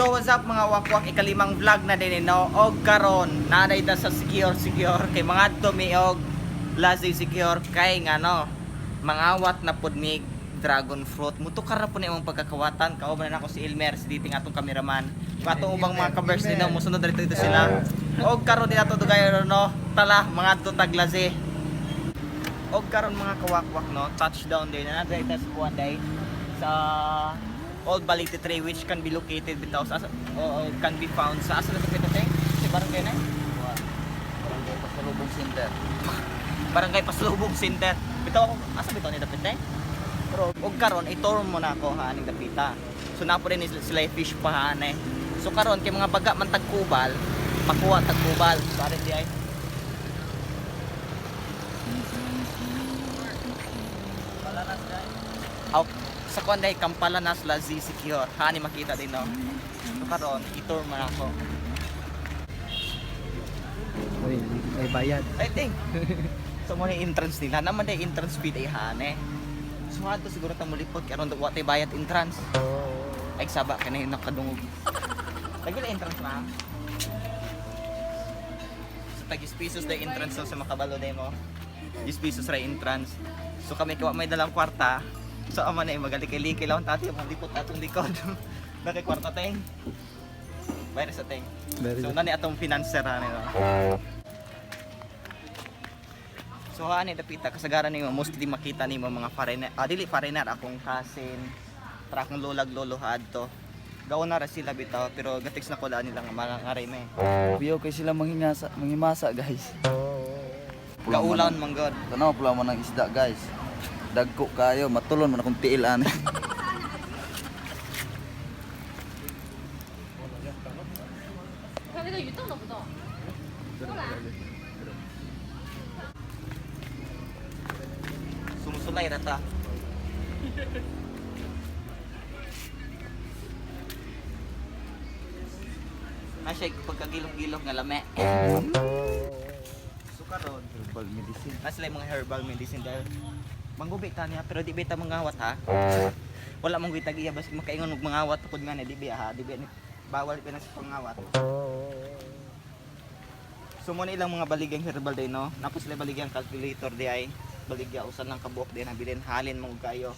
So what's up mga wakwak, ikalimang vlog na din no. Og karon naday ta sa secure kay mga dumi og lazy secure kay ngano mangawat na pud mig dragon fruit. Mutukar na po na imong pagkakawatan. Kauban na ako si Elmer, si Diting atong cameraman. Katong ubang mga kabers din mo sunod dito sila. Og karon din ato dugayon no. Tala mga tutag lazy. Og karon mga kawakwak no, touchdown din na naday ta sa buwan day sa Old Balite 3 which can be located bitaw sa can be found sa asa na kita tay si barangay na Barangay Pasalubong Center. Barangay Pasalubong Center bitaw asa bitaw ni dapat tay pero og karon i-tour mo na ako ha aning dapita so napo rin sila fish pa ha ne so karon kay mga baga man tagkubal makuha tagkubal so ari di ay Palanas guys sa konday Kampalanas Lazy Secure. Hani makita din no. So karon i-tour man ako. Uy, may bayad. I think. So mo ni entrance nila naman day entrance fee ay hane. So ato siguro ta mulipot karon wa tay bayad entrance. Ay saba kanay nakadungog. Tagil entrance na. So tagis pesos day entrance sa makabalo day mo. 10 pesos ra entrance. So kami kawa may dalang kwarta. So ama na magalikay-likay lang tati mo lipot atong likod. Nakay kwarta teng. Bayar sa teng. So nani atong financer ani no. So ani dapita kasagaran nimo mostly makita nimo mga foreigner. Dili foreigner akong cousin. Tra akong lolag lolo adto. Gaon na ra sila bitaw pero gatiks na ko daan nila nga mga ngaray me. Biyo kay sila mangimasa guys. Gaulaon man god. Tanaw pula mo ng isda guys. Dagko kayo, matulon man akong tiil ani. Sumusulay ra ta. Nasay pagkagilong-gilong nga lame. So karon Herbal medicine. sila yung mga herbal medicine dahil manggubi ta niya pero di bita mangawat ha. Wala mong gitag iya basta makaingon og mangawat pud nga ni di biya ha, di biya ni bawal pa na sa pangawat. So mo na ilang mga baligyang herbal day no. Napos sila baligyang calculator di ay baligya usan lang kabuok din nabilin halin mo kayo.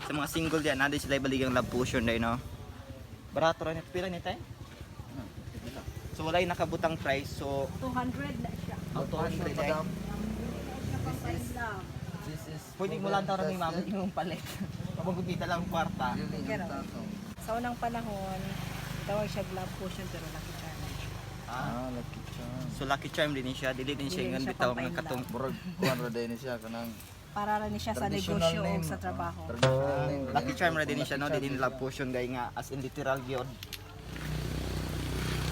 Sa mga single diyan na sila baligyang love potion day no. Barato ra ni pila ni tay? So wala yung nakabutang price so 200 na siya. 200 ay. This is Pwede mo lang tawag ni mama yung palit. Kapag kita lang kwarta. Sa unang panahon, tawag siya love potion pero lucky charm. Ah, lucky charm. so lucky charm din siya. Dili din siya Dili yung siya bitaw pampain ng katong. Murag kuan ra din siya kanang Para rin siya sa traditional negosyo o name. sa trabaho. Traditional name. Lucky charm ra din siya no, di din love potion gay nga as in literal gyud.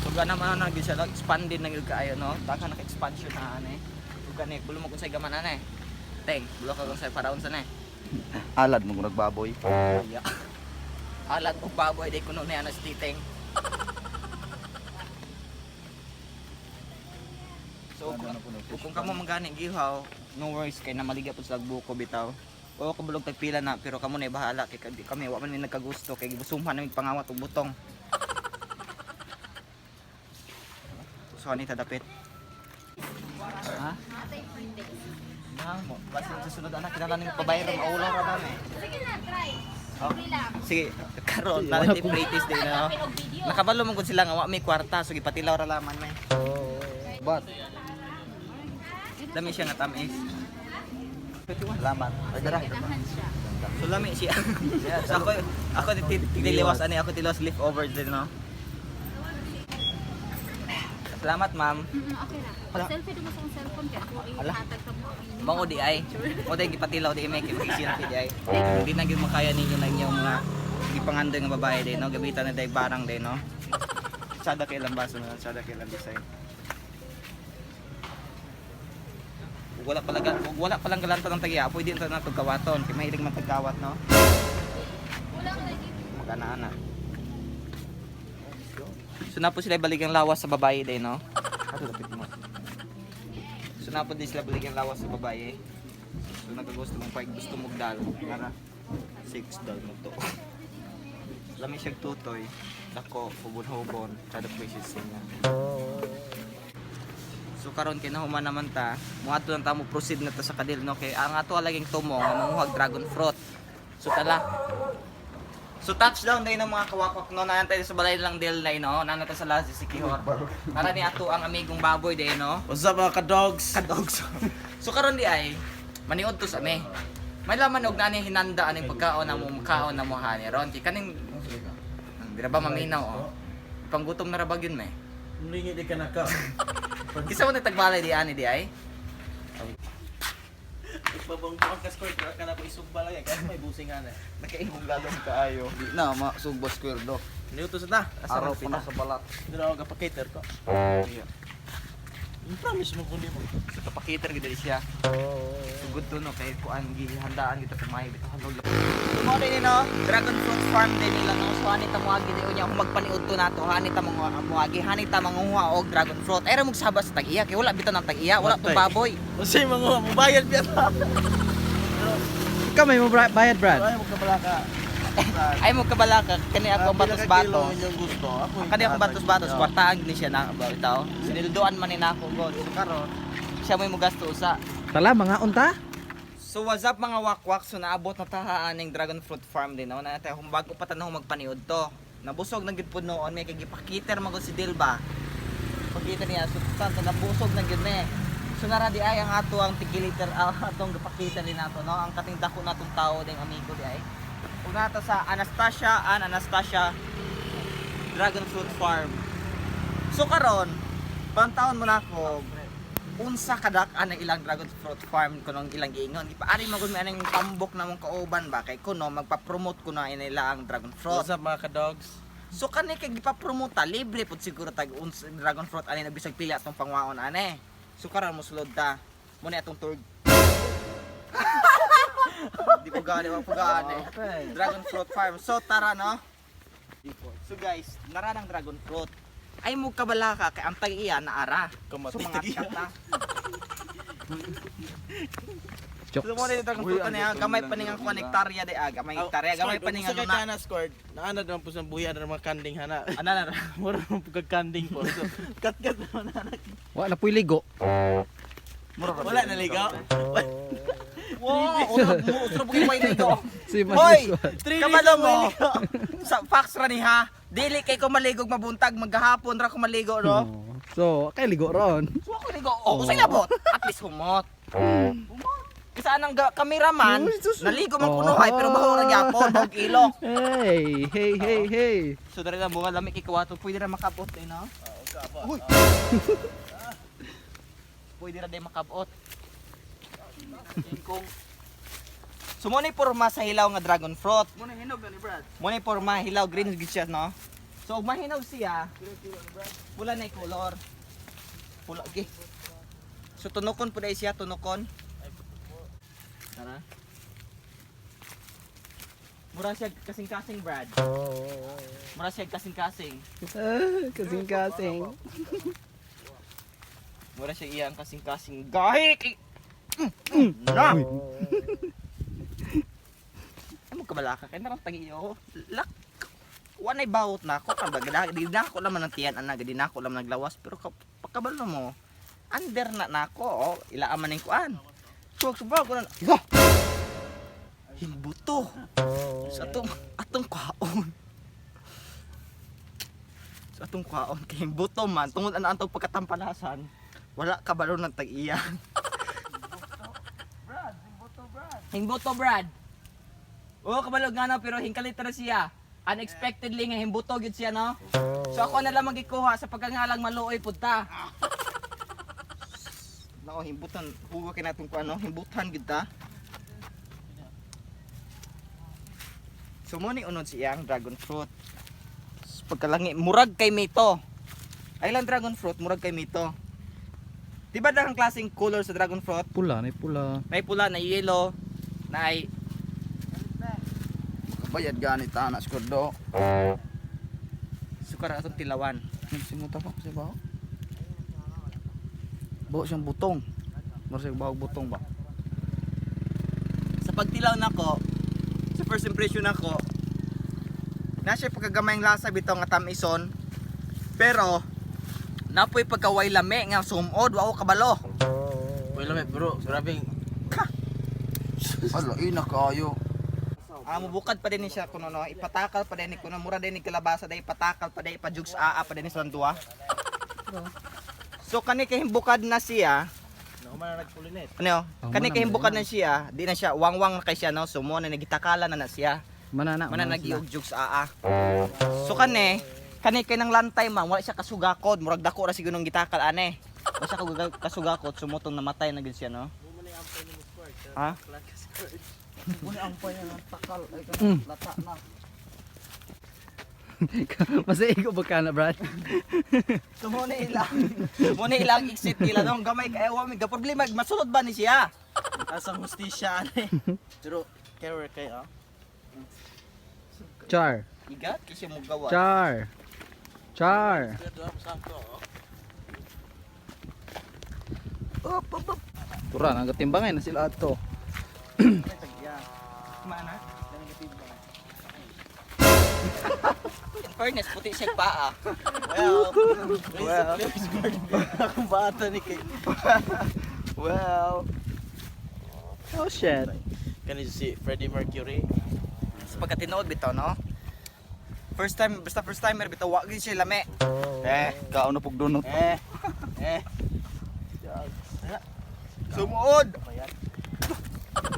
So gana man na gyud siya no, expand din na gyud kaayo no. Taka naka-expansion na ani. Ug gani bulo mo kun sa gaman ana eh. Teng, bulo ka kun sa paraon sa na eh. Alad mo kung nagbaboy. Yeah. Alag og baboy day kuno ni anas titeng. So kung kamo mangani gihaw, no worries kay na maligya pud sa buko bitaw. O kabulog tagpila na pero kamo na bahala kay kami wa man ni nagkagusto kay gibusumhan naming pangawat og butong. So ani ta dapit. Ha? Nang mo, basta susunod anak kinala ning pabayro maulaw ra ba eh. Sige na, try. Oh. Sige lang. Sige, karon na di practice din no. Nakabalo man gud sila nga wa may kwarta so gipatilaw ra laman may. But Lami siya nga tamis. salamat. Dara. So lami siya. So ako tiliwas ani ako tilawas leftover din no. Salamat ma'am. Okay na. Pag-selfie mo sa cellphone kaya kung Ala. ihatag ka mo. Mango di ay. Mo day gipatilaw di make it easy na di ay. Hindi na gyud makaya ninyo na inyong mga gipangandoy nga babae din no. Gamitan na day barang din no. Sada kay lang baso na sada kay lang design. Wala palang galanta ng tagiya. Pwede ito na tugkawaton. Kaya mahilig man tagkawat no. Wala ka lagi. Magana-ana. So na po sila baligang lawas sa babae din no. Ato lapit mo. So na po din sila baligang lawas sa babae. So nagagusto mong pag gusto mong dal. Para 6 dal mo to. Lami siya tutoy. dako hubon-hubon kada pieces niya. So karon kinahuman naman ta, muadto lang ta mo proceed na ta sa kadil no kay ang ato laging tumo nga manguhag dragon fruit. So tala. So touchdown day ng mga kawakwak no naantay sa balay lang deal na no nanata sa Lazi si Kihor. Para ni ato ang amigong baboy day no. What's up mga ka-dogs? Kadogs. So karon di ay maniud to sa me. May laman og nani hinanda aning pagkaon na mo makaon na mo hani ron kay kaning dira ba maminaw oh. Panggutom na ra ba gyud me. Mlingi di ka na ka. Kisa mo nagtagbalay di ani di ay. Ipabangbuang ka squirt ka na po isugba lang kasi may busingan eh. Nakaingong galong kaayo. Di na masugba square do. Niuto sa ta. Araw pa na sa balat. Hindi na ako kapakater ko. Yung promise mo kundi mo. So kapakiter gid siya. Sugod to no kay kuan gihandaan kita pamay bitaw halog. Mo din no, dragon fruit farm din nila no. So ani ta moagi di unya kung magpaniud to nato, hani ta moagi, hani ta manguha og dragon fruit. Ay ra mong sabas sa tag-iya kay wala bitaw ng tag-iya, wala tong baboy. Kasi mga mubayad biya ta. Ikaw may bayad, Brad. Ay mo kabala ka. Ay mo kabalaka kani ako batos-batos. Yung gusto. Ako Kani ako batos-batos kwartaan gini siya na bitaw. Sinilduan man ni nako god. So karon siya may mo gasto usa. Tala, mga unta. So what's up mga wakwak, so naabot na tahaan ng dragon fruit farm din. Nauna natin kung bago pa tanong magpaniod to. Nabusog na gid pud noon, may kagipakiter magod si Dilba. Pagkita niya, so tanto nabusog na gid me. So nara di ay ang ato ang tigiliter atong gipakita din nato no, ang kating dako natong tao ding amigo di ay. Ug nata sa Anastasia Dragon Fruit Farm. So karon, pantawon mo nako unsa kadak ang ilang dragon fruit farm kuno ilang giingon di pa ari magud may anang tambok na mong kauban ba kay kuno magpa-promote kuno nila ang dragon fruit. What's up mga ka-dogs? So kani kay gipa-promote ta libre pud siguro tag dragon fruit ani na bisag pila atong pangwaon ane. So karon mo sulod ta mo ni atong tour. Di ko gani Dragon fruit farm. So tara no. So guys, nara ng dragon fruit. Ay mo kabalaka kay ang tag-iya na ara. So mga kata. Jokes. So mo ni dragon fruit niya gamay pa ningang konektarya de aga, may hektarya gamay pa ningang Sa na. kana scored. Naana naman po sa buya na mga kanding hana. Ana na. Mura mo pagkanding po. So kat naman anak. Wala po ligo. Wala na ligaw. Wow, usro bugi may ligo. Si Hoy, Mas. kabalo mo. Sa fax ra ni ha. Dili kay ko maligog mabuntag maghapon ra ko maligo no. So, kay ligo ron. So ako ligo. Oh, usay labot. At least humot. Isa nang kameraman, naligo man kuno hay pero baho ra gyapon, bog ilok. Hey, hey, hey, hey. So dali lang bunga lami kikawato, pwede ra makabot eh no. Uy. Pwede ra day makabot. Kung so mo ni porma sa hilaw nga dragon fruit. Muna hinog na ni Brad. Mo ni porma hilaw green gid siya no. So ug mahinog siya. Pula na color. Pula gi. So tunokon pud ay siya tunokon. Tara. Mura siya kasing-kasing Brad. Mura siya kasing-kasing. Kasing-kasing. Mura siya iyang kasing-kasing. Gahik. Na. Amo kabalaka kay narang tagiyo. Lak. Wanay bawot na ako kabag di na ako laman ng tiyan ana gadi na ako laman naglawas pero pagkabalo mo under na nako oh, ila man ning kuan. Subag ko na. Himbuto. Sa atong kwaon. Sa atong kwaon kay himbuto man tungod ana antong pagkatampalasan. Wala kabalo ng tag-iyan. Himbuto Brad. Oo, kabalog nga no, pero hingkalit na siya. Unexpectedly nga himbuto gyud siya no. So ako na lang magikuha sa pagkangalang maluoy pud ta. Nako himbutan, hugo kay natong kuan no, himbutan gyud ta. So mo ni unod siya ang dragon fruit. Pagkalangi murag kay mito. Ay lang dragon fruit murag kay mito. Diba daghang klaseng color sa dragon fruit? Pula, na pula. May pula, na yellow, na ay Bayad gani ta na square do. sukar atong tilawan. Simuta pa si bawo. Bawo siyang butong. Mura bawo butong ba? Sa pagtilaw nako, sa first impression nako, Na siya pagkagamay ang lasa bitaw nga tamison. Pero napoy pagkaway lami nga sumod wa kabalo. Wala may bro, grabe. Hala, ina kayo. Mubukad pa din siya kuno no, ipatakal pa din kuno mura din ni kalabasa day ipatakal pa din ipajugs pa din sa duwa. So kani kay himbukad na siya. Ako man nagpulinet. Ano? Kani kay himbukad na siya, di na siya wangwang na kay siya no, sumo na nagitakala na siya. Manana. Mana nagiog jugs So kani kay nang lantay man wala siya kasugakod, murag dako ra siguro ng gitakal ane. Wala siya kasugakod, sumutong namatay na gid siya no. Ha? Muna ang paya ng takal ay lata na. Masaigo ba ka na, Brad? So muna ilang exit nila no, gamay kay wa mi problema masulod ba ni siya? Asang hustisya ani. Pero care kay Char. Igat kasi mo gawa. Char. Char. Tura, nagatimbangan na sila ato. Mana? In fairness, puti siya paa. Well. Akong bata ni kay. Well, Oh shit. Can you see Freddie Mercury? sa pagkatinood bitaw no. First timer bitaw wa gyud siya lami. Kaon na pug donut. Sumuod.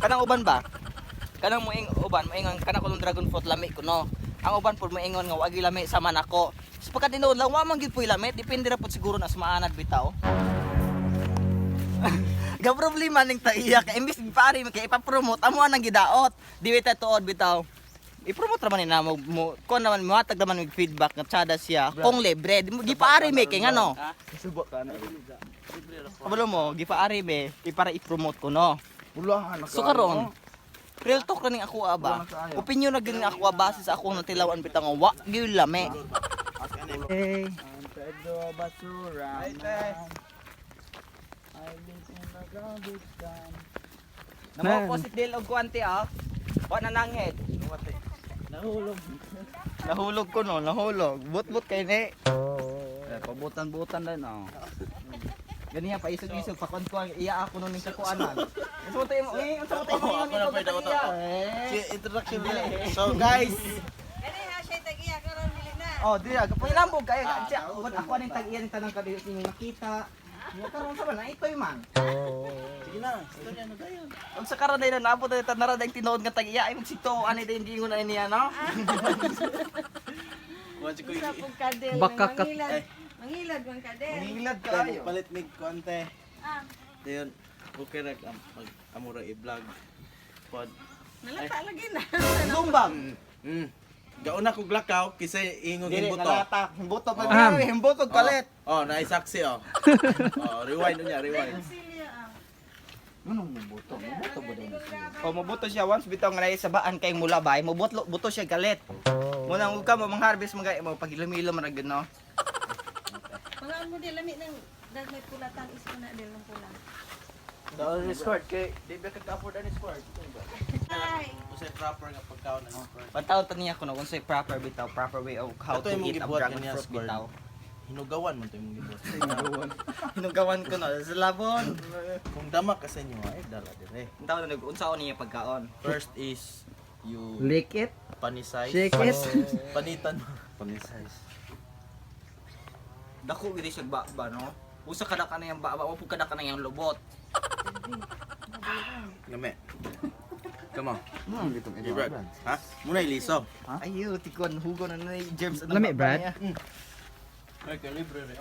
Kanang uban ba? Kanang moing uban, moingon kana ko dragon fruit lami kuno. Ang uban pud moingon nga wa gyud lami sama nako. Sa pagkatinood lang wa man gyud puy lami, depende ra pud siguro na sa maanad bitaw. Ga problema ning taiya kay imbis pare kay ipa-promote amo nang gidaot. Di bitaw tuod bitaw. I-promote naman nina mo kon naman matag naman mig feedback nga tsada siya. Kung libre, di paari me kay ngano. Subok ka na. Kabalo mo, gipaari me, kay para i-promote ko no. Ulahan na So karon, real talk ra ning ako aba. Opinion na gyud ako base sa akong natilawan bitaw nga wa gyud lami. Hey. Pedro Basura. Namo posit deal og kuante Wa na nanghed. Nahulog ko no, nahulog. But kay ni. Pabutan-butan din oh. Ganiya pa isog-isog pa kon iya ako no ning kakuanan. Unsa mo tayo mo? Unsa mo tayo mo? Ako na pwede ako to. Si introduction nila. So guys, Kani ha siya tagiya karon dili na. oh dira kapilambog kayo. Ako ning tag-iyan tanang kadi ning makita. Nga karon sa man itoy man. sige na, istorya na tayo. Ang sa karon na naabot na tanara dayong tinuod nga tag-iya ay magsito ani day hindi ingon na niya no. Watch ko Sa pug kadel. Baka kat- Mangilad man kadel. Ningilad kayo. palit mig konte. Ah, Dayon, okay ra mag amura i-vlog. Pod. nalata lagi na. Zumbang. Gauna ko glakaw kasi ingong Dili imbuto. nalata. Himbuto pa Aham. himbuto kalit. Oh, naisaksi oh. Rewind niya, rewind. Silya Anong mubuto? Mubuto ba din? O mabuto siya once bitaw nga naay sabaan kay mula bay, buto siya galit. Muna ug ka mo mang-harvest mo pagilomilo man gyud no. Mga mo di lami nang dagmay pulatan is na dil ng pula. Dahil squirt kay di ba ka-afford ani squirt. Ay. Usay proper nga pagkaon na squirt. Pantaw ta niya kuno unsay proper bitaw, proper way of how Ito to yung eat a gibuhat dragon niya, fruit Squirrel. bitaw. Hinugawan man to imong gibot. Hinugawan ko no sa labon. Kung dama ka sa inyo ay dala dire. Pantaw na nag-unsaon niya pagkaon. First is you Lick it. panisize. Shake it. Panitan. Panisize. Dako gid siya ba no. Usa kada ka na yang ba, wa pud kada ka na yang lubot. Game. Come on. Dito Hey, Brad. Ha? Muna iliso. Ayo tikon hugo na na germs Lami, Brad. Ay, ka libre rin.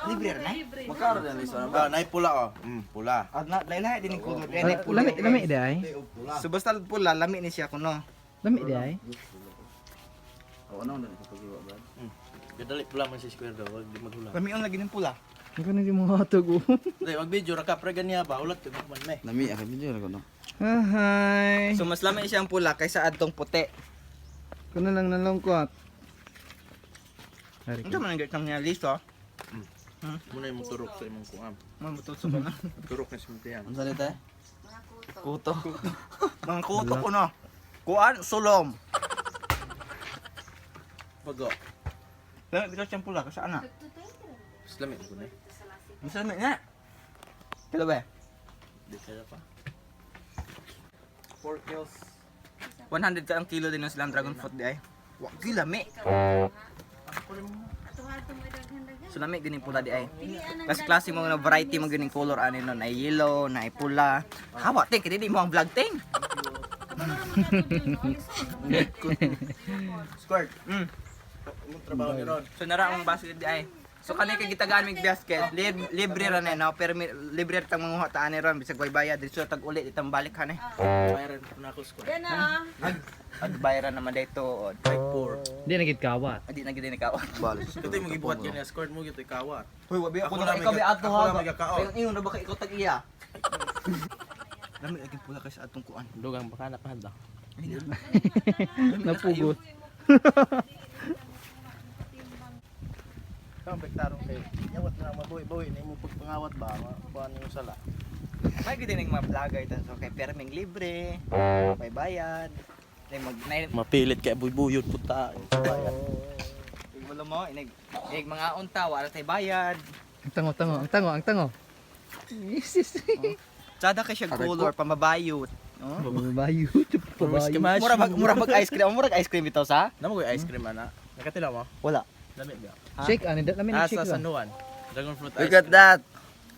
Libre na. Magkaro din liso na ba? Ah, nay pula oh. Pula. At na laylay din ko do. Lami di ay. So basta pula lami ni siya kuno. Lami di ay. Oo, ano din sa pagkiwa, Brad? Gadali pula man si square daw, wag di maghula. Lami ang lagi ng pula. Ikaw na di mo hatog oh. Dai, wag video ra ka pre ganiya ba ulat ka man me. Nami akin video ko no. Hi. So mas lami siyang pula kaysa adtong puti. Kuno lang nalungkot. Hari Ano man ang gakam niya listo? Muna imong turok sa imong kuam. Mga bututso ba na? Turok na simtihan. Ang salita eh? Kuto. Mga kuto ko no. Kuan sulom. Pago. Lamig bitaw siyang pula kasi ana. Islamit ko na. Mas lamig nga. Kilo ba? Di kaya pa. 4 kills. 100 ka ang kilo din ng silang dragon fruit di ay. Wa gilami. So lami ganing pula di ay. Klase mo na variety mo ganing color ani nun ay yellow, na ay pula. Hawa ting kini di mo ang vlog ting. Squirt. Mm. Imong trabaho ni Ron. So nara ang basket di ay. So kani kay gitagaan mig basket, libre ra na no, pero libre ra tang manguha ta ani ron bisag way bayad dito tag uli itang balik ha ni. Bayaran ko na ako squirt. Yan ah. Ag bayaran naman dito. Like 4. Hindi na gid kawat. Adi na gid ni kaon. Ito yung magibuhat yun. Squirt mo gito ikawat. Hoy, wabi ako Ako na na ikaw bi ato ako ha. na may kakaon. Ayun ingon na ba kay ikaw tag iya? Lami lagi pula kay sa atong kuan. Dugang baka napahanda. Napugot. Kang bektarong kay yawat na mabuhi-buhi na imong pagpangawat ba? Buwan yung sala. May gid ning mga vlogger ito so kay perming libre, may bayad. Nay mag nay Mapilit kay buy-buyod puta. wala mo inig mga unta wala tay bayad. Ang tango. Isis. Sada kay siya color pamabayot. Oh. Babayo. Mura bag ice cream, mura ice cream bitaw sa? Namo ko ice cream ana. Nakatila mo? Wala. Dami ba? Shake ani dat namin Sa shake San ba. Juan. Dragon fruit ice Look at cream. that.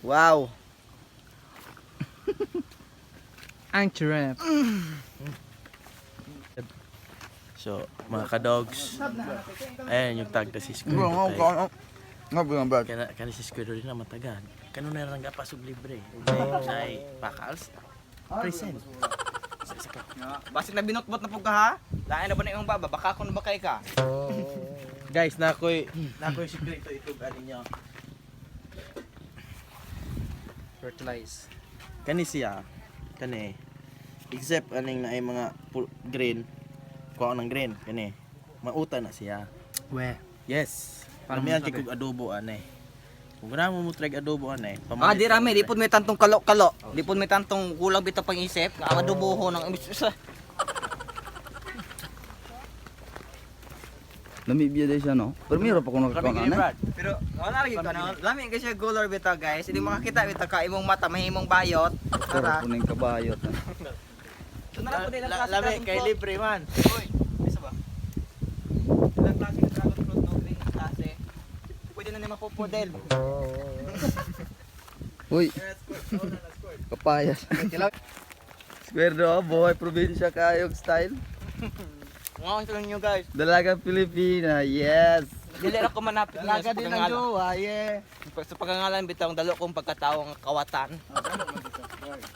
Wow. Ang chirap. So, mga ka-dogs. Ayan yung tag na si Squid. Nga ba bad? Kani si Squid rin na matagan. Kano na lang gapasog libre. Nay pakals. Present. Basig na binotbot na pug ka ha. Lain na ba na imong baba? Baka kun bakay ka. Guys, nakoy sikreto itog ani niya. Fertilize. Kani siya. Kani. Except aning na ay mga green. Kuha ng green. Kani. Mauta na siya. We. Yes. Paramihan kay kog adobo ani. Kung gana mo try adobo ani. Di rami, di pud may tantong kalo-kalo. Di pud may tantong kulang bitaw pang-isip. Nga adoboho ng Namibia din siya no. Pero pa ko nakakaon ana. Pero wala lagi ka na. Lami kasi siya color bitaw guys. Hindi makakita bitaw ka imong mata mahimong bayot. Pero Tara. kuning kabayot. Ito na lang po nila klase Lami dragon kay fruit. libre man. Uy, isa ba? Ilang klase ng dragon fruit no green klase. Pwede na ni mapupudel. Uy, kapayas. Square boy, probinsya kayog style. Ngayon sa inyo guys. Dalaga Pilipina, yes. Dili ra ko manapit niya sa pagkangalan. jowa, yeah. Sa pagkangalan bitaw ang dalo kong pagkatao nga kawatan.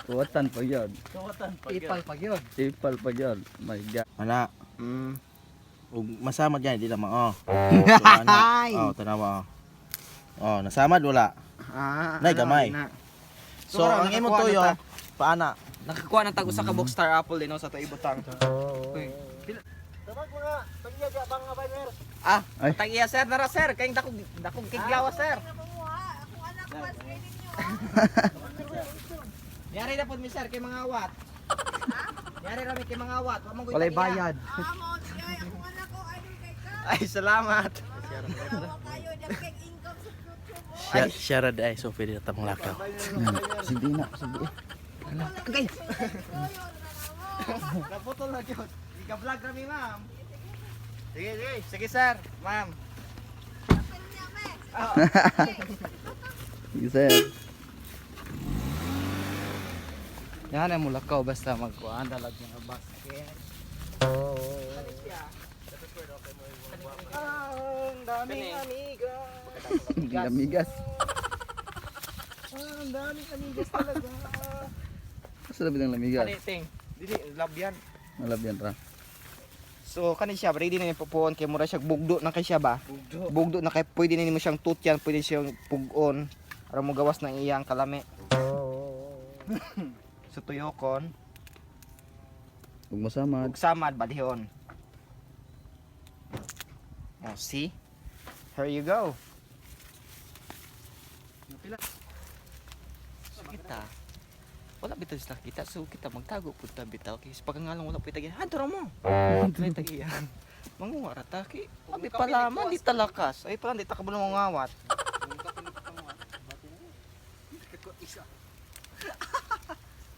Kuwatan pag yun. Ipal pag yun. Ipal pag yun. My God. Ana. Ug masama diyan di lamang oh. So, ana. Oh, tanawa oh. Oh, nasamad wala. Nay, gamay. So, ang imo tuyo, paana? Nakakuha ng tag usa ka box star apple din no sa to ibutang. Uy. Ah, Ay. tagiya sir, nara sir, kayong dakog kiglawa sir. Yari na pod mi sir kay mga awat. Yari ra mi kay mga awat, wa man gyud Walay tagiya. bayad. Ay, salamat. Share ay so pwede na tamang lakaw. Sige na, sige. Okay. Naputol na jud. Ika-vlog kami, ma'am. Sige sir, ma'am. Sige sir. Yan ang mulakaw basta magkuhan dalag mga basket. Ang daming amiga. Lamigas. Ang daming amigas talaga. Asa labi ng lamigas? Kaniting. Dili love yan. Malabyan ra. So kani siya ready na ni pupuon kay mura siya bugdo na kay siya ba? Bugdo na kay pwede na nimo siyang tutyan, pwede siyang pugon para mo gawas ng iyang kalami. So tuyokon, Huwag masamad. ug samad badihon. Oh, see? Here you go. So kita wala bitaw sa kita, so kita magtago punta bitaw kay sa pagkangalan wala pitagihan. Hanto ra mo. Wala tagihan. Manguwara taki. Di palaman, di talakas. Ay pala, di takabalo mangawat.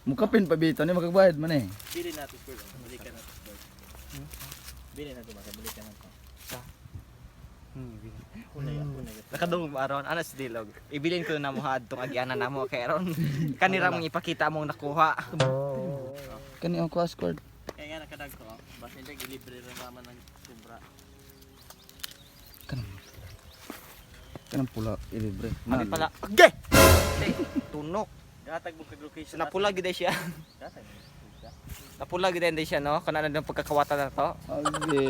Mukapin pa bito ni magagbayad man eh. Bili natin Spurs. Balikan natin Spurs. Bili natin balikan natin. Unay. Nakadungog aron ana si Dilog. Ibilin ko na mo hadtong agyanan namo kay aron kanira mong ipakita mong nakuha. Kani ang squad. Kaya nga nakadag ko. Basta hindi gilibre rin naman ng sobra. Kanang pula ilibre. Mali pala. Agay! Tunok. Gatag mo kag location. Napula gid siya. Gatag. Napula gid din siya no. Kana na pagkakawatan na to. Age.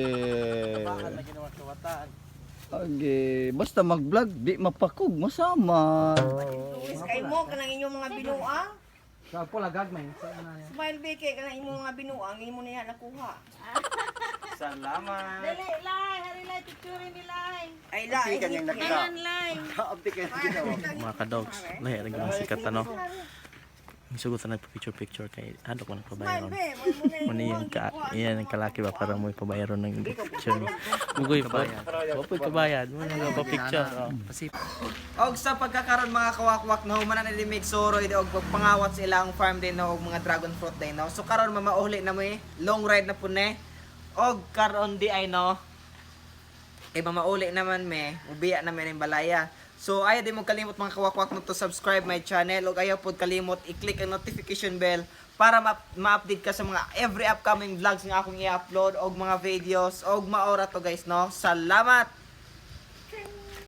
Bakal na ginawa sa wataan. Age, basta mag-vlog di mapakog masama. Luis, kay mo, kanang inyong mga binuang. Sa pula gagmay. Sa na yan. Smile beke, kanang inyong mga binuang, imo niya nakuha. Salamat. Dali, Lai, hari Lai, picture ni Lai. Ay, Lai, Lai, kanyang nakita. Ayan, Lai. Kaabdi kayo ginawa. Mga ka-dogs. Lahi rin ang sikat ano. Sugutan na picture kay hadok man Smile pabayaron. be, mo Muna yan ka, yan ang kalaki ba para mo ipabayaran ng picture niya. Mugoy pabayad. Opo ipabayad. Muna nga pa picture. Kasi Og sa pagkakaroon mga kawakwak no human na ni Soro og pangawat sa ilang farm din no og mga dragon fruit din no. So karon mamauli na mo long ride na pune. Og karon di ay no. Mamauli naman me, ubiya na me ning balaya. So ayaw di mo kalimot mga kawakwak no to subscribe my channel og ayaw pod kalimot i-click ang notification bell para ma-update ka sa mga every upcoming vlogs nga akong i-upload og mga videos og maora to guys no. Salamat.